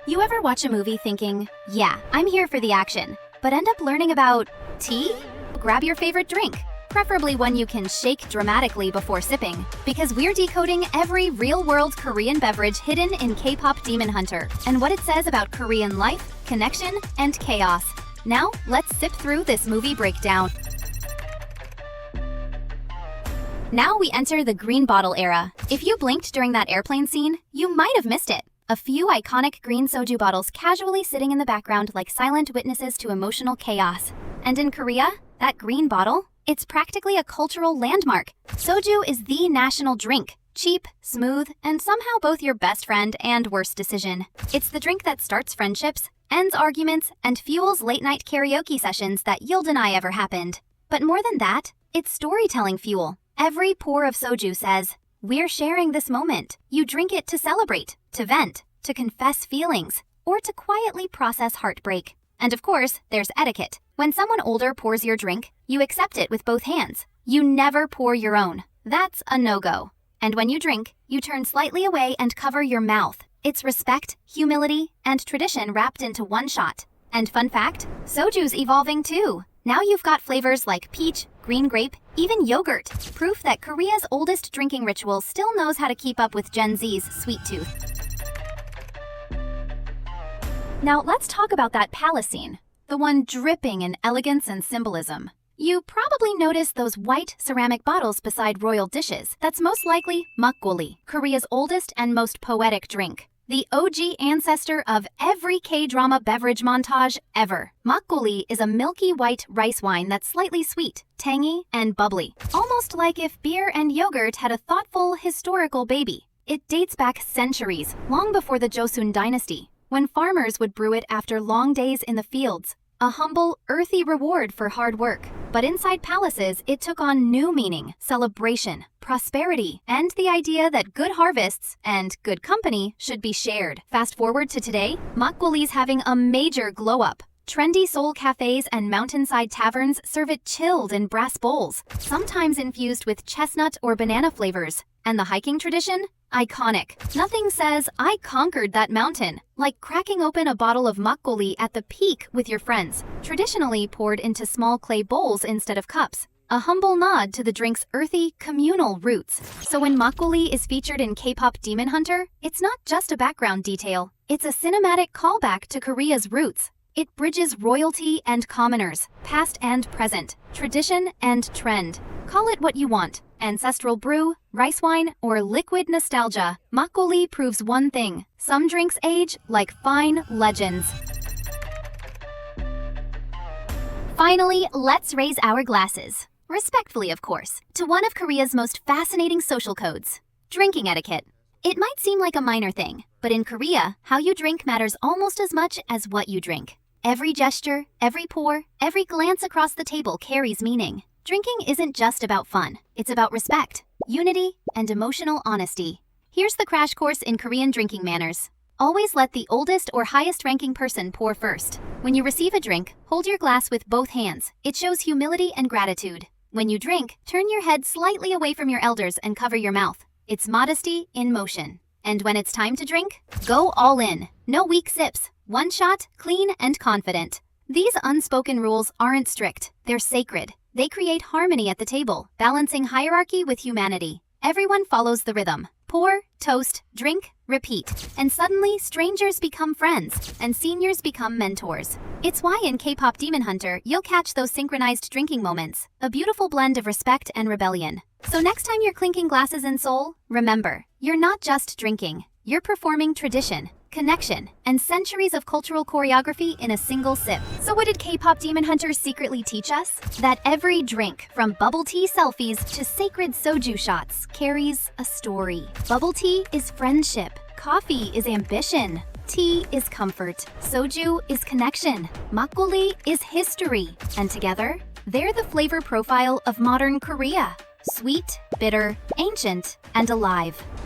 You ever watch a movie thinking, yeah, I'm here for the action, but end up learning about tea? Grab your favorite drink, preferably one you can shake dramatically before sipping, because we're decoding every real-world Korean beverage hidden in K-pop Demon Hunter and what it says about Korean life, connection, and chaos. Now, let's sip through this movie breakdown. Now we enter the green bottle era. If you blinked during that airplane scene, you might have missed it. A few iconic green soju bottles casually sitting in the background like silent witnesses to emotional chaos. And in Korea, that green bottle? It's practically a cultural landmark. Soju is the national drink. Cheap, smooth, and somehow both your best friend and worst decision. It's the drink that starts friendships, ends arguments, and fuels late-night karaoke sessions that you'll deny ever happened. But more than that, it's storytelling fuel. Every pour of soju says, we're sharing this moment. You drink it to celebrate, to vent, to confess feelings, or to quietly process heartbreak. And of course, there's etiquette. When someone older pours your drink, you accept it with both hands. You never pour your own. That's a no-go. And when you drink, you turn slightly away and cover your mouth. It's respect, humility, and tradition wrapped into one shot. And fun fact, soju's evolving too. Now you've got flavors like peach, green grape, even yogurt. Proof that Korea's oldest drinking ritual still knows how to keep up with Gen Z's sweet tooth. Now let's talk about that palace scene, the one dripping in elegance and symbolism. You probably noticed those white ceramic bottles beside royal dishes. That's most likely Makgeolli, Korea's oldest and most poetic drink. The OG ancestor of every K-drama beverage montage ever. Makgeolli is a milky white rice wine that's slightly sweet, tangy, and bubbly. Almost like if beer and yogurt had a thoughtful, historical baby. It dates back centuries, long before the Joseon dynasty, when farmers would brew it after long days in the fields. A humble, earthy reward for hard work. But inside palaces, it took on new meaning, celebration, prosperity, and the idea that good harvests and good company should be shared. Fast forward to today, Makgeolli's having a major glow-up. Trendy Seoul cafes and mountainside taverns serve it chilled in brass bowls, sometimes infused with chestnut or banana flavors. And the hiking tradition? Iconic. Nothing says, I conquered that mountain, like cracking open a bottle of makgeolli at the peak with your friends, traditionally poured into small clay bowls instead of cups. A humble nod to the drink's earthy, communal roots. So when makgeolli is featured in K-pop Demon Hunter, it's not just a background detail. It's a cinematic callback to Korea's roots. It bridges royalty and commoners, past and present, tradition and trend. Call it what you want. Ancestral brew, rice wine, or liquid nostalgia, Makgeolli proves one thing. Some drinks age like fine legends. Finally, let's raise our glasses. Respectfully, of course, to one of Korea's most fascinating social codes, drinking etiquette. It might seem like a minor thing, but in Korea, how you drink matters almost as much as what you drink. Every gesture, every pour, every glance across the table carries meaning. Drinking isn't just about fun. It's about respect, unity, and emotional honesty. Here's the crash course in Korean drinking manners. Always let the oldest or highest-ranking person pour first. When you receive a drink, hold your glass with both hands. It shows humility and gratitude. When you drink, turn your head slightly away from your elders and cover your mouth. It's modesty in motion. And when it's time to drink, go all in. No weak sips. One shot, clean and confident. These unspoken rules aren't strict. They're sacred. They create harmony at the table, balancing hierarchy with humanity. Everyone follows the rhythm. Pour, toast, drink, repeat. And suddenly, strangers become friends, and seniors become mentors. It's why in K-pop Demon Hunter, you'll catch those synchronized drinking moments, a beautiful blend of respect and rebellion. So next time you're clinking glasses in Seoul, remember, you're not just drinking. You're performing tradition, connection, and centuries of cultural choreography in a single sip. So what did K-pop Demon Hunters secretly teach us? That every drink, from bubble tea selfies to sacred soju shots, carries a story. Bubble tea is friendship. Coffee is ambition. Tea is comfort. Soju is connection. Makgeolli is history. And together, they're the flavor profile of modern Korea. Sweet, bitter, ancient, and alive.